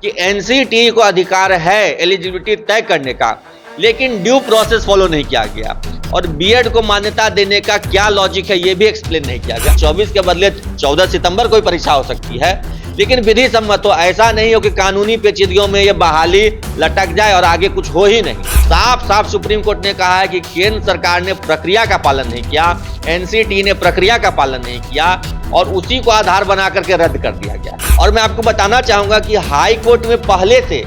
कि एनसीटी को अधिकार है एलिजिबिलिटी तय करने का, लेकिन ड्यू प्रोसेस फॉलो नहीं किया गया। और बीएड को मान्यता देने का क्या लॉजिक है ये भी एक्सप्लेन नहीं किया गया। 24 के बदले 14 सितंबर कोई परीक्षा हो सकती है, लेकिन विधि सम्मत हो, ऐसा नहीं हो कि कानूनी पेचीदगियों में ये बहाली लटक जाए और आगे कुछ हो ही नहीं। साफ साफ सुप्रीम कोर्ट ने कहा है कि केंद्र सरकार ने प्रक्रिया का पालन नहीं किया, एनसीटी ने प्रक्रिया का पालन नहीं किया और उसी को आधार बना करके रद्द कर दिया गया। और मैं आपको बताना चाहूंगा कि हाई कोर्ट में पहले से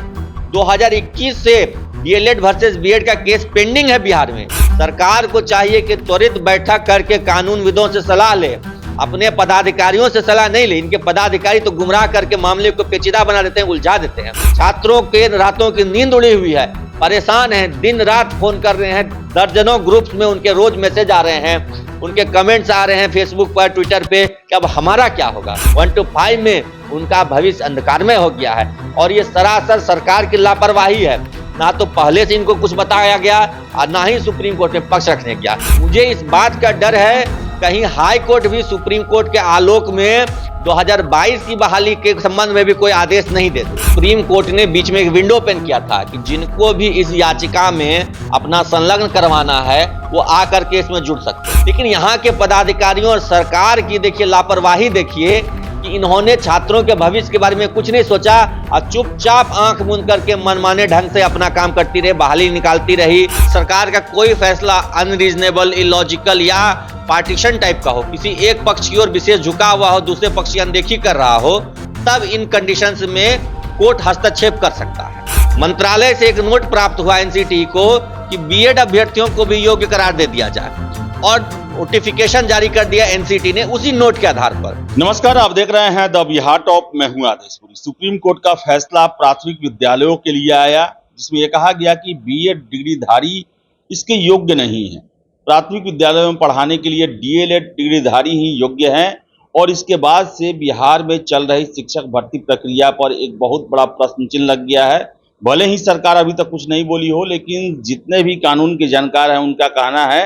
2021 से डीएलएड वर्सेस बीएड का केस पेंडिंग है बिहार में। सरकार को चाहिए कि त्वरित बैठक करके कानूनविदों से सलाह ले, अपने पदाधिकारियों से सलाह नहीं ले। इनके पदाधिकारी तो गुमराह करके मामले को पेचीदा बना देते हैं, उलझा देते हैं। छात्रों के रातों की नींद उड़ी हुई है, परेशान हैं, दिन रात फोन कर रहे हैं, दर्जनों ग्रुप्स में उनके रोज मैसेज आ रहे हैं, उनके कमेंट्स आ रहे हैं फेसबुक पर, ट्विटर पे कि अब हमारा क्या होगा। 1 to 5 में उनका भविष्य अंधकार में हो गया है और ये सरासर सरकार की लापरवाही है। ना तो पहले से इनको कुछ बताया गया और ना ही सुप्रीम कोर्ट में पक्ष रखने गया। मुझे इस बात का डर है कहीं हाई कोर्ट भी सुप्रीम कोर्ट के आलोक में 2022 की बहाली के संबंध में भी कोई आदेश नहीं देते। सुप्रीम कोर्ट ने बीच में एक विंडो ओपन किया था कि जिनको भी इस याचिका में अपना संलग्न करवाना है वो आकर के इसमें जुड़ सकते हैं। लेकिन यहाँ के पदाधिकारियों और सरकार की देखिए लापरवाही देखिए कि इन्होंने छात्रों के भविष्य के बारे में कुछ नहीं सोचा और चुपचाप आंख मूंद करके मनमाने ढंग से अपना काम करती रही, बहाली निकालती रही। सरकार का कोई फैसला अनरीजनेबल, इलॉजिकल या पार्टीशन टाइप का हो, किसी एक पक्ष की ओर विशेष झुका हुआ हो, दूसरे पक्ष की अनदेखी कर रहा हो, तब इन कंडीशंस में कोर्ट हस्तक्षेप कर सकता है। मंत्रालय से एक नोट प्राप्त हुआ एनसीटी को कि बीएड अभ्यर्थियों को भी योग्य करार दे दिया जाए और नोटिफिकेशन जारी कर दिया एनसीटी ने उसी नोट के आधार पर। नमस्कार, आप देख रहे हैं द बिहार टॉप, मैं हूं आदेशपुरी। सुप्रीम कोर्ट का फैसला प्राथमिक विद्यालयों के लिए आया, जिसमें यह कहा गया कि बीएड डिग्रीधारी इसके योग्य नहीं है। प्राथमिक विद्यालयों में पढ़ाने के लिए डीएलएड डिग्रीधारी ही योग्य हैं और इसके बाद से बिहार में चल रही शिक्षक भर्ती प्रक्रिया पर एक बहुत बड़ा प्रश्न चिन्ह लग गया है। भले ही सरकार अभी तक कुछ नहीं बोली हो, लेकिन जितने भी कानून के जानकार हैं उनका कहना है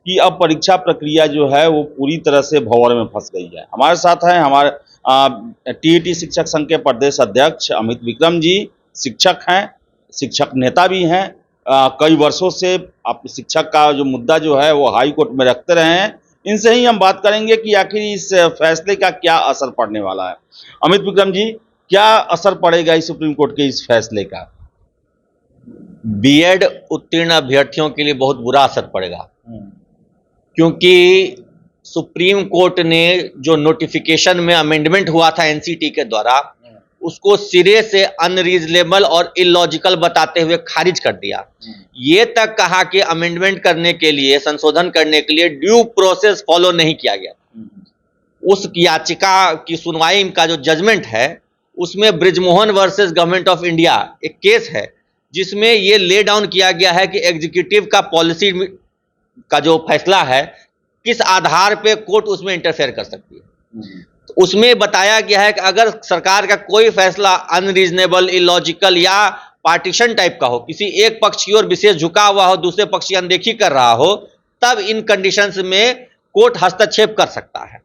कि अब परीक्षा प्रक्रिया जो है वो पूरी तरह से भंवर में फंस गई है। हमारे साथ हैं हमारे टीईटी शिक्षक संघ के प्रदेश अध्यक्ष अमित विक्रम जी। शिक्षक हैं, शिक्षक नेता भी हैं, कई वर्षों से आप शिक्षक का जो मुद्दा जो है वो हाई कोर्ट में रखते रहे हैं। इनसे ही हम बात करेंगे कि आखिर इस फैसले का क्या असर पड़ने वाला है। अमित विक्रम जी, क्या असर पड़ेगा इस सुप्रीम कोर्ट के इस फैसले का? बीएड उत्तीर्ण अभ्यर्थियों के लिए बहुत बुरा असर पड़ेगा, क्योंकि सुप्रीम कोर्ट ने जो नोटिफिकेशन में अमेंडमेंट हुआ था एनसीटी के द्वारा उसको सिरे से अनरीजनेबल और इलॉजिकल बताते हुए खारिज कर दिया। ये तक कहा कि अमेंडमेंट करने के लिए, संशोधन करने के लिए ड्यू प्रोसेस फॉलो नहीं किया गया। उस याचिका की सुनवाई का जो जजमेंट है उसमें Brijmohan versus government of India एक केस है जिसमें ये ले डाउन किया गया है कि एग्जीक्यूटिव का पॉलिसी का जो फैसला है किस आधार पे कोर्ट उसमें इंटरफेयर कर सकती है। तो उसमें बताया गया है कि अगर सरकार का कोई फैसला अनरीजनेबल, इलॉजिकल या पार्टीशन टाइप का हो, किसी एक पक्ष की ओर विशेष झुका हुआ हो, दूसरे पक्ष की अनदेखी कर रहा हो, तब इन कंडीशंस में कोर्ट हस्तक्षेप कर सकता है।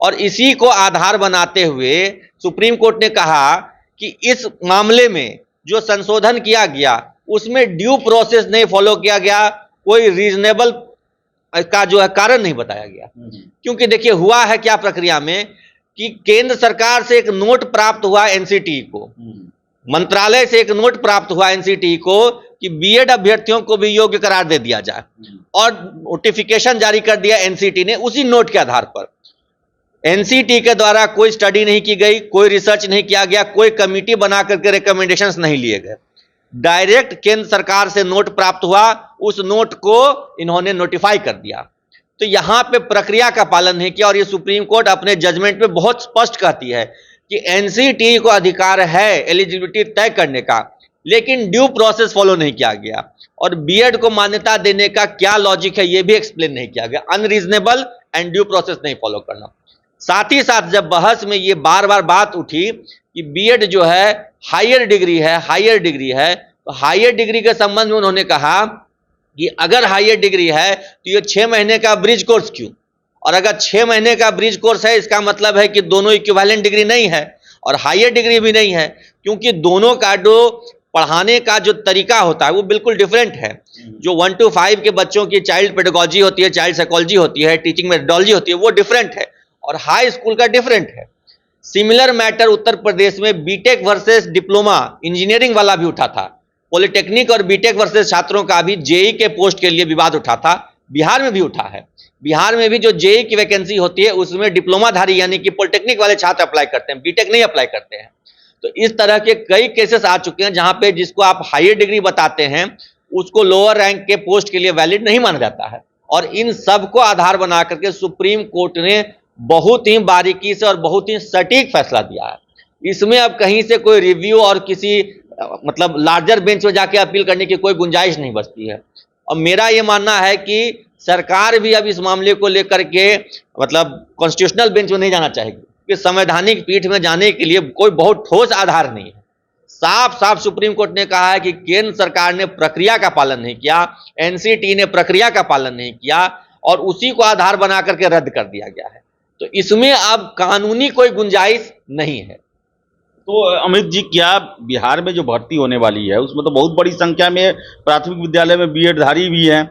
और इसी को आधार बनाते हुए सुप्रीम कोर्ट ने कहा कि इस मामले में जो संशोधन किया गया उसमें ड्यू प्रोसेस नहीं फॉलो किया गया, कोई रीजनेबल का जो है कारण नहीं बताया गया। क्योंकि देखिए हुआ है क्या प्रक्रिया में कि केंद्र सरकार से एक नोट प्राप्त हुआ एनसीटी को, मंत्रालय से एक नोट प्राप्त हुआ एनसीटी को कि बीएड अभ्यर्थियों को भी योग्य करार दे दिया जाए और नोटिफिकेशन जारी कर दिया एनसीटी ने उसी नोट के आधार पर। एनसीटी के द्वारा कोई स्टडी नहीं की गई, कोई रिसर्च नहीं किया गया, कोई कमिटी बना करके रिकमेंडेशंस नहीं लिए गए। डायरेक्ट केंद्र सरकार से नोट प्राप्त हुआ, उस नोट को इन्होंने नोटिफाई कर दिया। तो यहां पे प्रक्रिया का पालन नहीं किया और ये सुप्रीम कोर्ट अपने जजमेंट में बहुत स्पष्ट कहती है कि एनसीटी को अधिकार है एलिजिबिलिटी तय करने का, लेकिन ड्यू प्रोसेस फॉलो नहीं किया गया। और बीएड को मान्यता देने का क्या लॉजिक है ये भी एक्सप्लेन नहीं किया गया। अनरीजनेबल एंड ड्यू प्रोसेस नहीं फॉलो करना। साथ ही साथ जब बहस में ये बार बार बात उठी कि बीएड जो है हायर डिग्री है, तो हायर डिग्री के संबंध में उन्होंने कहा कि अगर हायर डिग्री है तो ये 6 महीने का ब्रिज कोर्स क्यों? और अगर 6 महीने का ब्रिज कोर्स है इसका मतलब है कि दोनों इक्विवेलेंट डिग्री नहीं है। और हायर डिग्री भी नहीं है, क्योंकि दोनों का जो पढ़ाने का जो तरीका होता है वो बिल्कुल डिफरेंट है। जो 1 to 5 के बच्चों की चाइल्ड पेडागोजी होती है, चाइल्ड साइकोलॉजी होती है, टीचिंग मेथोडोलॉजी होती है, वो डिफरेंट है और हाई स्कूल का डिफरेंट है। सिमिलर मैटर उत्तर प्रदेश में बीटेक वर्सेस डिप्लोमा इंजीनियरिंग वाला भी उठा था। पॉलिटेक्निक और बीटेक वर्सेस छात्रों का भी जेई के पोस्ट के लिए विवाद उठा था, बिहार में भी उठा है। बिहार में भी जो जेई की वैकेंसी होती है उसमें डिप्लोमाधारी यानी कि पॉलिटेक्निक वाले छात्र अप्लाई करते हैं, बीटेक नहीं अप्लाई करते हैं। तो इस तरह के कई केसेस आ चुके हैं जहां पे जिसको आप हायर डिग्री बताते हैं उसको लोअर रैंक के पोस्ट के लिए वैलिड नहीं माना जाता है। और इन सब को आधार बना करके सुप्रीम कोर्ट ने बहुत ही बारीकी से और बहुत ही सटीक फैसला दिया है। इसमें अब कहीं से कोई रिव्यू और किसी मतलब लार्जर बेंच में जाके अपील करने की कोई गुंजाइश नहीं बचती है। और मेरा ये मानना है कि सरकार भी अब इस मामले को लेकर के मतलब कॉन्स्टिट्यूशनल बेंच में नहीं जाना चाहेगी, कि संवैधानिक पीठ में जाने के लिए कोई बहुत ठोस आधार नहीं है। साफ साफ सुप्रीम कोर्ट ने कहा है कि केंद्र सरकार ने प्रक्रिया का पालन नहीं किया, एनसीटी ने प्रक्रिया का पालन नहीं किया और उसी को आधार बना करके रद्द कर दिया गया है। तो इसमें अब कानूनी कोई गुंजाइश नहीं है। तो अमित जी, क्या बिहार में जो भर्ती होने वाली है उसमें तो बहुत बड़ी संख्या में प्राथमिक विद्यालय में बीएड धारी भी हैं,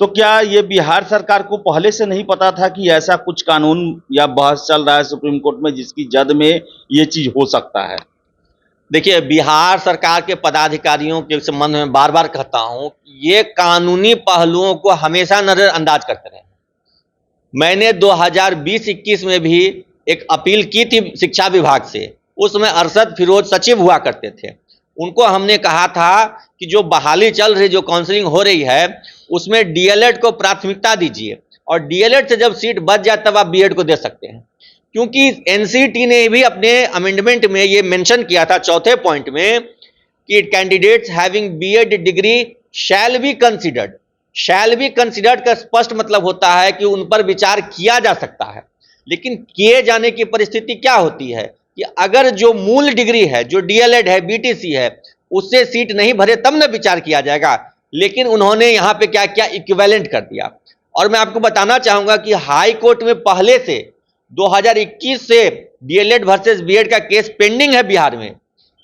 तो क्या ये बिहार सरकार को पहले से नहीं पता था कि ऐसा कुछ कानून या बहस चल रहा है सुप्रीम कोर्ट में जिसकी जद में ये चीज हो सकता है? देखिए, बिहार सरकार के पदाधिकारियों के संबंध में बार बार कहता हूं, ये कानूनी पहलुओं को हमेशा नजरअंदाज करते रहे। मैंने 2020-21 में भी एक अपील की थी शिक्षा विभाग से, उसमें अरशद फिरोज सचिव हुआ करते थे। उनको हमने कहा था कि जो बहाली चल रही, जो काउंसलिंग हो रही है, उसमें डीएलएड को प्राथमिकता दीजिए और डीएलएड से जब सीट बच जाए तब आप बीएड को दे सकते हैं। क्योंकि एनसीटी ने भी अपने अमेंडमेंट में ये मेंशन किया था चौथे पॉइंट में कि candidates having BEd degree shall be considered. Shall be considered का स्पष्ट मतलब होता है कि उन पर विचार किया जा सकता है, लेकिन किए जाने की परिस्थिति क्या होती है कि अगर जो मूल डिग्री है, जो डीएलएड है, बीटीसी है, उससे सीट नहीं भरे तब न विचार किया जाएगा। लेकिन उन्होंने यहां पे क्या किया, इक्विवेलेंट कर दिया। और मैं आपको बताना चाहूंगा कि हाई कोर्ट में पहले से 2021 से डीएलएड वर्सेस बीएड का केस पेंडिंग है बिहार में।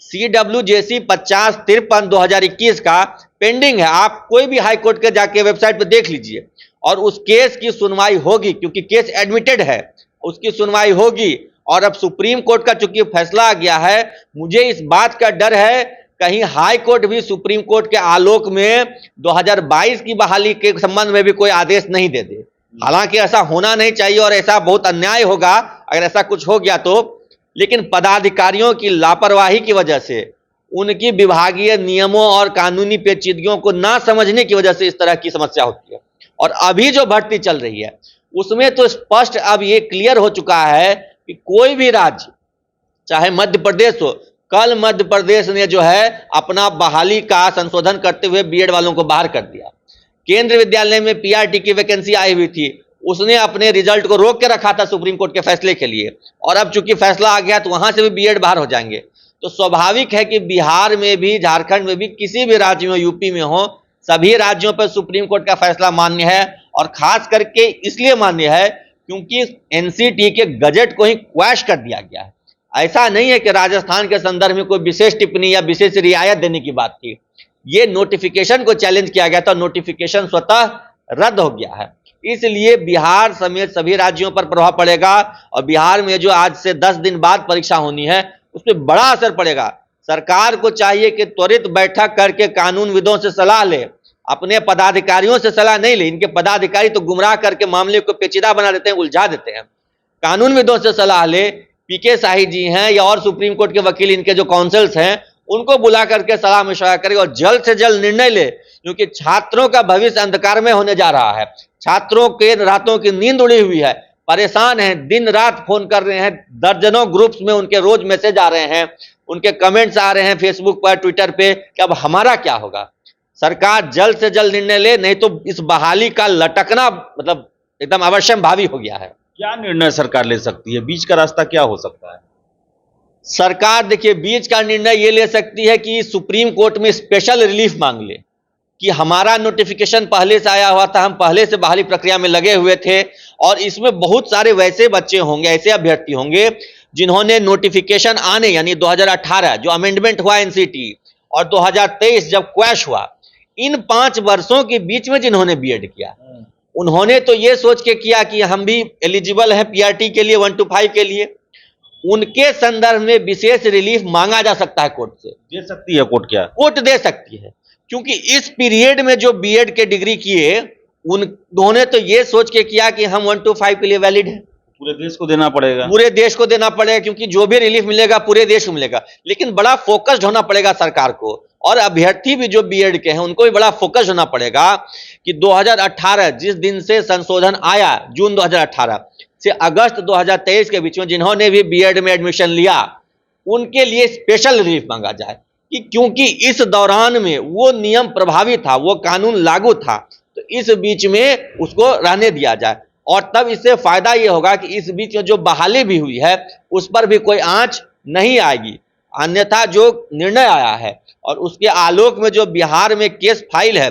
CWJC 5053 2021 का पेंडिंग है। आप कोई भी हाई कोर्ट के जाके वेबसाइट पे देख लीजिए और उस केस की सुनवाई होगी, क्योंकि केस एडमिटेड है, उसकी सुनवाई होगी। और अब सुप्रीम कोर्ट का चूंकि फैसला आ गया है, मुझे इस बात का डर है कहीं हाई कोर्ट भी सुप्रीम कोर्ट के आलोक में 2022 की बहाली के संबंध में भी कोई आदेश नहीं दे दे। हालांकि ऐसा होना नहीं चाहिए और ऐसा बहुत अन्याय होगा अगर ऐसा कुछ हो गया तो, लेकिन पदाधिकारियों की लापरवाही की वजह से, उनकी विभागीय नियमों और कानूनी पेचीदगियों को ना समझने की वजह से इस तरह की समस्या होती है। और अभी जो भर्ती चल रही है उसमें तो स्पष्ट अब ये क्लियर हो चुका है कि कोई भी राज्य, चाहे मध्य प्रदेश हो, कल मध्य प्रदेश ने जो है अपना बहाली का संशोधन करते हुए बीएड वालों को बाहर कर दिया। केंद्रीय विद्यालय में पीआरटी की वैकेंसी आई हुई थी, उसने अपने रिजल्ट को रोक के रखा था सुप्रीम कोर्ट के फैसले के लिए, और अब चूंकि फैसला आ गया तो वहां से भी बीएड बाहर हो जाएंगे। तो स्वाभाविक है कि बिहार में भी, झारखंड में भी, किसी भी राज्य में, यूपी में हो, सभी राज्यों पर सुप्रीम कोर्ट का फैसला मान्य है। और खास करके इसलिए मान्य है क्योंकि एनसीटी के गजट को ही क्वैश कर दिया गया है। ऐसा नहीं है कि राजस्थान के संदर्भ में कोई विशेष टिप्पणी या विशेष रियायत देने की बात थी। ये नोटिफिकेशन को चैलेंज किया गया था, नोटिफिकेशन स्वतः रद्द हो गया है। इसलिए बिहार समेत सभी राज्यों पर प्रभाव पड़ेगा और बिहार में जो आज से 10 दिन बाद परीक्षा होनी है उस पर बड़ा असर पड़ेगा। सरकार को चाहिए कि त्वरित बैठक करके कानूनविदों से सलाह ले, अपने पदाधिकारियों से सलाह नहीं ले। इनके पदाधिकारी तो गुमराह करके मामले को पेचीदा बना देते हैं, उलझा देते हैं। कानूनविदों से सलाह ले, पीके शाही जी हैं या और सुप्रीम कोर्ट के वकील, इनके जो काउंसिल्स हैं, उनको बुला करके सलाह मशवरा करे और जल्द से जल्द निर्णय ले, क्योंकि छात्रों का भविष्य अंधकार में होने जा रहा है। छात्रों के रातों की नींद उड़ी हुई है, परेशान हैं, दिन रात फोन कर रहे हैं, दर्जनों ग्रुप्स में उनके रोज मैसेज आ रहे हैं, उनके कमेंट्स आ रहे हैं फेसबुक पर, ट्विटर पे कि अब हमारा क्या होगा। सरकार जल्द से जल्द निर्णय ले, नहीं तो इस बहाली का लटकना मतलब एकदम अवश्यंभावी हो गया है। क्या निर्णय सरकार ले सकती है? बीच का रास्ता क्या हो सकता है? सरकार देखिए, बीच का निर्णय ये ले सकती है कि सुप्रीम कोर्ट में स्पेशल रिलीफ मांग ले कि हमारा नोटिफिकेशन पहले से आया हुआ था, हम पहले से बहाली प्रक्रिया में लगे हुए थे और इसमें बहुत सारे वैसे बच्चे होंगे, ऐसे अभ्यर्थी होंगे जिन्होंने नोटिफिकेशन आने यानी 2018 जो अमेंडमेंट हुआ एनसीटी और 2023 जब क्वैश हुआ, इन 5 वर्षों के बीच में जिन्होंने बीएड किया, उन्होंने तो ये सोच के किया कि हम भी एलिजिबल हैं पीआरटी के लिए 1 to 5 के लिए। उनके संदर्भ में विशेष रिलीफ मांगा जा सकता है कोर्ट से। दे सकती है कोर्ट? क्या कोर्ट दे सकती है, क्योंकि इस पीरियड में जो बीएड के डिग्री किए उन्होंने तो ये सोच के किया कि हम 1 to 5 के लिए वैलिड है। पूरे देश को देना पड़ेगा? पूरे देश को देना पड़ेगा, क्योंकि जो भी रिलीफ मिलेगा पूरे देश को मिलेगा। लेकिन बड़ा फोकस्ड होना पड़ेगा सरकार को, और अभ्यर्थी भी जो बीएड के हैं उनको भी बड़ा फोकस होना पड़ेगा कि 2018 जिस दिन से संशोधन आया, जून 2018 से अगस्त 2023 के बीच में जिन्होंने भी बीएड में एडमिशन लिया, उनके लिए स्पेशल रिलीफ मांगा जाए कि क्योंकि इस दौरान में वो नियम प्रभावी था, वो कानून लागू था, तो इस बीच में उसको रहने दिया जाए। और तब इससे फायदा ये होगा कि इस बीच में जो बहाली भी हुई है उस पर भी कोई आंच नहीं आएगी। अन्यथा जो निर्णय आया है और उसके आलोक में जो बिहार में केस फाइल है,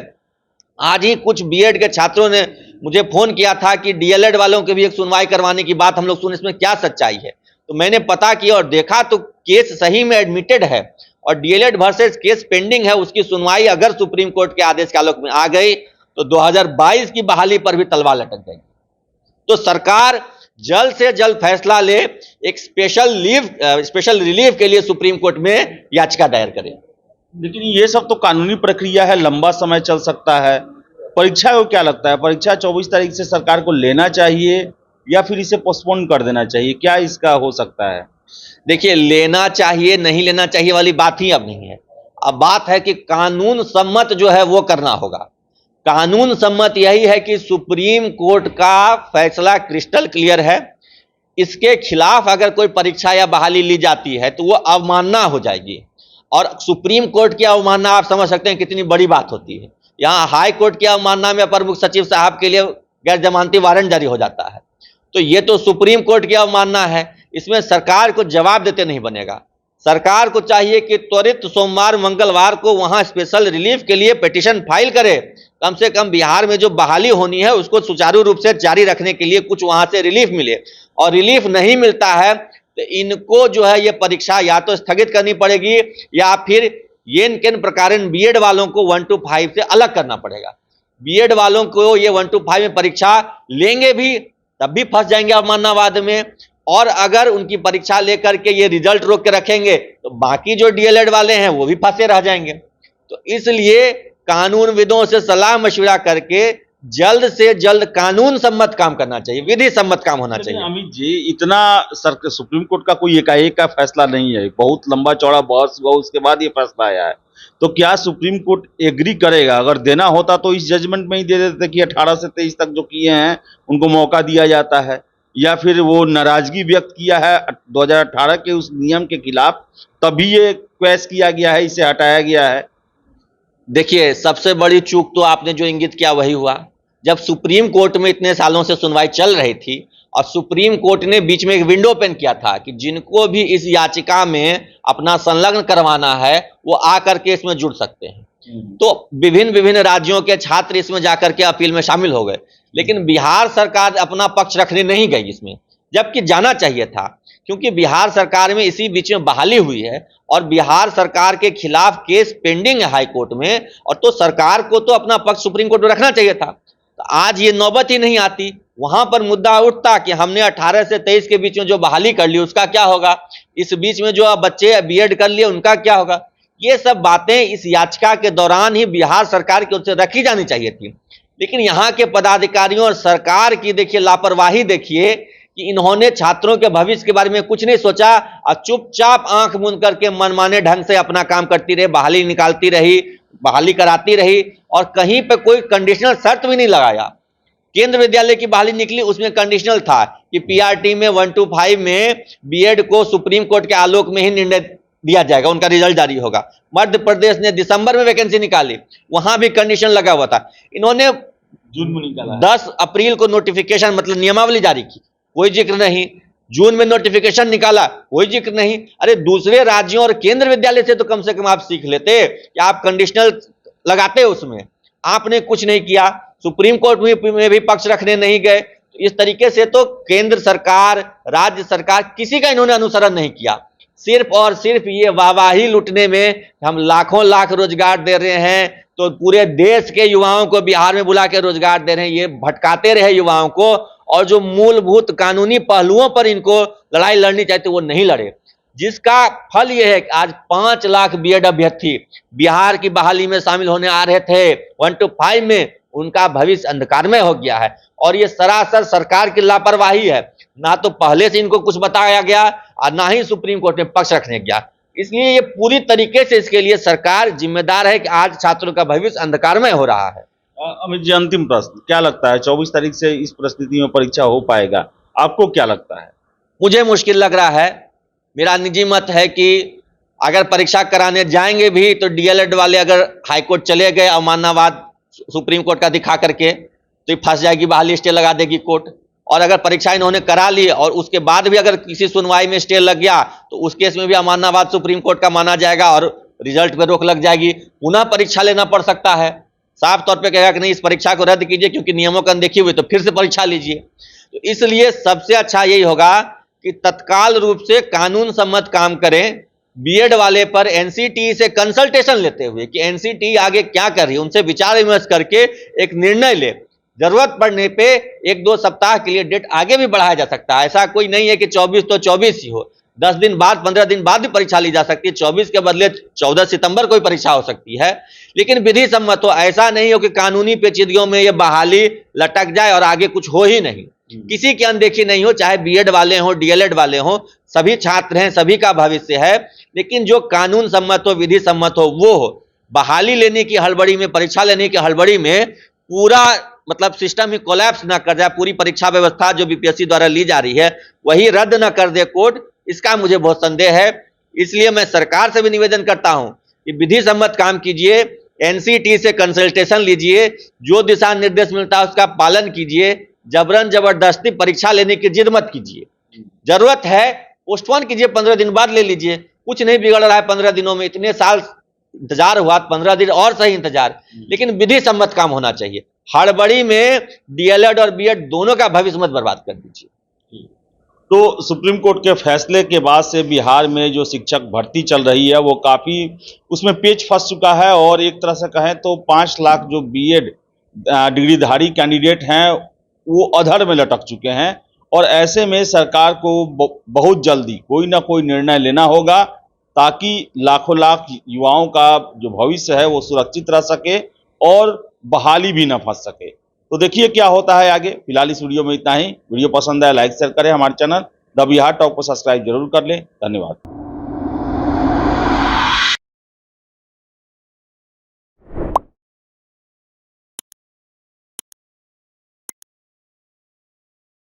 आज ही कुछ बीएड के छात्रों ने मुझे फोन किया था कि डीएलएड वालों के भी एक सुनवाई करवाने की बात हम लोग सुने, इसमें क्या सच्चाई है? तो मैंने पता किया और देखा तो केस सही में एडमिटेड है और डीएलएड वर्सेस केस पेंडिंग है। उसकी सुनवाई अगर सुप्रीम कोर्ट के आदेश के आलोक में आ गई तो 2022 की बहाली पर भी तलवार लटक जाएगी। तो सरकार जल्द से जल्द फैसला ले, एक स्पेशल रिलीफ के लिए सुप्रीम कोर्ट में याचिका दायर करे। लेकिन ये सब तो कानूनी प्रक्रिया है, लंबा समय चल सकता है। परीक्षा को क्या लगता है? परीक्षा 24 तारीख से सरकार को लेना चाहिए या फिर इसे पोस्टपोन कर देना चाहिए? क्या इसका हो सकता है? देखिए, लेना चाहिए नहीं लेना चाहिए वाली बात ही अब नहीं है। अब बात है कि कानून सम्मत जो है वो करना होगा। कानून सम्मत यही है कि सुप्रीम कोर्ट का फैसला क्रिस्टल क्लियर है, इसके खिलाफ अगर कोई परीक्षा या बहाली ली जाती है तो वो अवमानना हो जाएगी। और सुप्रीम कोर्ट की अवमानना आप समझ सकते हैं कितनी बड़ी बात होती है। यहाँ हाई कोर्ट की अवमानना में अपर मुख्य सचिव साहब के लिए गैर जमानती वारंट जारी हो जाता है, तो ये तो सुप्रीम कोर्ट की अवमानना है। इसमें सरकार को जवाब देते नहीं बनेगा। सरकार को चाहिए कि त्वरित सोमवार मंगलवार को वहां स्पेशल रिलीफ के लिए पिटीशन फाइल करे। कम से कम बिहार में जो बहाली होनी है उसको सुचारू रूप से जारी रखने के लिए कुछ वहां से रिलीफ मिले। और रिलीफ नहीं मिलता है तो इनको जो है ये परीक्षा या तो स्थगित करनी पड़ेगी या फिर ये किन प्रकार बीएड वालों को 1 to 5 से अलग करना पड़ेगा। बीएड वालों को ये 1 to 5 में परीक्षा लेंगे भी तब भी फंस जाएंगे अवमाननावाद में, और अगर उनकी परीक्षा लेकर के ये रिजल्ट रोक के रखेंगे तो बाकी जो डीएलएड वाले हैं वो भी फंसे रह जाएंगे। तो इसलिए कानूनविदों से सलाह मशविरा करके जल्द से जल्द कानून सम्मत काम करना चाहिए, विधि सम्मत काम होना चाहिए। अमित जी, इतना सुप्रीम कोर्ट का कोई एकाएक का फैसला नहीं है, बहुत लंबा चौड़ा बहस हुआ, उसके बाद ये फैसला आया है। तो क्या सुप्रीम कोर्ट एग्री करेगा? अगर देना होता तो इस जजमेंट में ही दे देते कि 18 से 23 तक जो किए हैं उनको मौका दिया जाता है, या फिर वो नाराजगी व्यक्त किया है 2018 के उस नियम के खिलाफ, तभी ये क्वैश किया गया है, इसे हटाया गया है। देखिए, सबसे बड़ी चूक तो आपने जो इंगित किया वही हुआ। जब सुप्रीम कोर्ट में इतने सालों से सुनवाई चल रही थी और सुप्रीम कोर्ट ने बीच में एक विंडो ओपन किया था कि जिनको भी इस याचिका में अपना संलग्न करवाना है वो आकर के इसमें जुड़ सकते हैं, तो विभिन्न राज्यों के छात्र इसमें जाकर के अपील में शामिल हो गए। लेकिन बिहार सरकार अपना पक्ष रखने नहीं गई इसमें, जबकि जाना चाहिए था, क्योंकि बिहार सरकार में इसी बीच में बहाली हुई है और बिहार सरकार के खिलाफ केस पेंडिंग है हाई कोर्ट में, और तो सरकार को तो अपना पक्ष सुप्रीम कोर्ट में रखना चाहिए था। तो आज ये नौबत ही नहीं आती, वहां पर मुद्दा उठता कि हमने 18 से 23 के बीच में जो बहाली कर ली उसका क्या होगा, इस बीच में जो बच्चे बीएड कर लिए उनका क्या होगा। ये सब बातें इस याचिका के दौरान ही बिहार सरकार की ओर से रखी जानी चाहिए थी। लेकिन यहाँ के पदाधिकारियों और सरकार की देखिए लापरवाही देखिए कि इन्होंने छात्रों के भविष्य के बारे में कुछ नहीं सोचा और चुपचाप आंख मूंद करके मनमाने ढंग से अपना काम करती रही, बहाली निकालती रही, बहाली कराती रही, और कहीं पे कोई कंडीशनल शर्त भी नहीं लगाया। केंद्र विद्यालय की बहाली निकली, उसमें कंडीशनल था कि पीआरटी में 1 to 5 में बीएड को सुप्रीम कोर्ट के आलोक में ही निर्णय दिया जाएगा, उनका रिजल्ट जारी होगा। मध्य प्रदेश ने दिसंबर में वैकेंसी निकाली, वहां भी कंडीशन लगा हुआ था। इन्होंने जून में निकाला, 10 अप्रैल को नोटिफिकेशन मतलब नियमावली जारी की, कोई जिक्र नहीं। जून में नोटिफिकेशन निकाला, कोई जिक्र नहीं। अरे दूसरे राज्यों और केंद्र विद्यालय से तो कम से कम आप सीख लेते कि आप कंडीशनल लगाते उसमें, आपने कुछ नहीं किया। सुप्रीम कोर्ट में भी पक्ष रखने नहीं गए, इस तरीके से तो केंद्र सरकार, राज्य सरकार, किसी का इन्होंने अनुसरण नहीं किया। सिर्फ और सिर्फ ये वाहवाही लूटने में हम लाखों लाख रोजगार दे रहे हैं, तो पूरे देश के युवाओं को बिहार में बुला के रोजगार दे रहे हैं, ये भटकाते रहे युवाओं को, और जो मूलभूत कानूनी पहलुओं पर इनको लड़ाई लड़नी चाहिए वो नहीं लड़े, जिसका फल ये है कि आज 5 लाख बीएड अभ्यर्थी बिहार की बहाली में शामिल होने आ रहे थे 1 to 5 में, उनका भविष्य अंधकारमय हो गया है। और ये सरासर सरकार की लापरवाही है, ना तो पहले से इनको कुछ बताया गया और ना ही सुप्रीम कोर्ट में पक्ष रखने गया। इसलिए ये पूरी तरीके से इसके लिए सरकार जिम्मेदार है कि आज छात्रों का भविष्य अंधकारमय हो रहा है। अमित जी, अंतिम प्रश्न, क्या लगता है 24 तारीख से इस परिस्थिति में परीक्षा हो पाएगा? आपको क्या लगता है? मुझे मुश्किल लग रहा है। मेरा निजी मत है कि अगर परीक्षा कराने जाएंगे भी तो डीएलएड वाले अगर हाईकोर्ट चले गए अवमाननावाद सुप्रीम कोर्ट का दिखा करके, तो ये फंस जाएगी, बहाली स्टे लगा देगी कोर्ट। और अगर परीक्षा इन्होंने करा ली और उसके बाद भी अगर किसी सुनवाई में स्टे लग गया तो उस केस में भी अवमाननावाद सुप्रीम कोर्ट का माना जाएगा और रिजल्ट पे रोक लग जाएगी, पुनः परीक्षा लेना पड़ सकता है। साफ तौर पे कहेगा कि नहीं, इस परीक्षा को रद्द कीजिए क्योंकि नियमों का अनदेखी हुई, तो फिर से परीक्षा लीजिए। तो इसलिए सबसे अच्छा यही होगा कि तत्काल रूप से कानून सम्मत काम करें, बीएड वाले पर एनसीटी से कंसल्टेशन लेते हुए कि एनसीटी आगे क्या कर रही है, उनसे विचार विमर्श करके एक निर्णय ले। जरूरत पड़ने पे 1-2 सप्ताह के लिए डेट आगे भी बढ़ाया जा सकता है। ऐसा कोई नहीं है कि 24 तो 24 ही हो, 10 दिन बाद, 15 दिन बाद भी परीक्षा ली जा सकती है। 24 के बदले 14 सितंबर को भी परीक्षा हो सकती है, लेकिन विधि सम्मत हो। ऐसा नहीं हो कि कानूनी पेचीदगियों में ये बहाली लटक जाए और आगे कुछ हो ही नहीं, किसी की अनदेखी नहीं हो, चाहे बीएड वाले हो, डीएलएड वाले हो, सभी छात्र हैं, सभी का भविष्य है। लेकिन जो कानून सम्मत हो, विधि सम्मत हो, वो हो। बहाली लेने की हड़बड़ी में, परीक्षा लेने की हड़बड़ी में पूरा मतलब सिस्टम ही कोलैप्स ना कर जाए, पूरी परीक्षा व्यवस्था जो बीपीएससी द्वारा ली जा रही है वही रद्द ना कर दे कोर्ट, इसका मुझे बहुत संदेह है। इसलिए मैं सरकार से भी निवेदन करता हूं कि विधि सम्मत काम कीजिए, एनसीटी से कंसल्टेशन लीजिए, जो दिशा निर्देश मिलता है उसका पालन कीजिए, जबरन जबरदस्ती परीक्षा लेने की जिद मत कीजिए। जरूरत है पोस्टपोन कीजिए, 15 दिन बाद ले लीजिए, कुछ नहीं बिगड़ रहा है 15 दिनों में। इतने साल इंतजार हुआ, 15 दिन और सही इंतजार, लेकिन विधि सम्मत काम होना चाहिए। हड़बड़ी में डीएलएड और बीएड दोनों का भविष्य मत बर्बाद कर दीजिए। तो सुप्रीम कोर्ट के फैसले के बाद से बिहार में जो शिक्षक भर्ती चल रही है वो काफी उसमें पेच फंस चुका है, और एक तरह से कहें तो 5 लाख जो बीएड डिग्रीधारी कैंडिडेट हैं वो अधर में लटक चुके हैं। और ऐसे में सरकार को बहुत जल्दी कोई ना कोई निर्णय लेना होगा ताकि लाखों लाख युवाओं का जो भविष्य है वो सुरक्षित रह सके और बहाली भी ना फंस सके। तो देखिए क्या होता है आगे। फिलहाल इस वीडियो में इतना ही। वीडियो पसंद आया लाइक शेयर करें, हमारे चैनल द बिहार टॉक को सब्सक्राइब जरूर कर लें। धन्यवाद।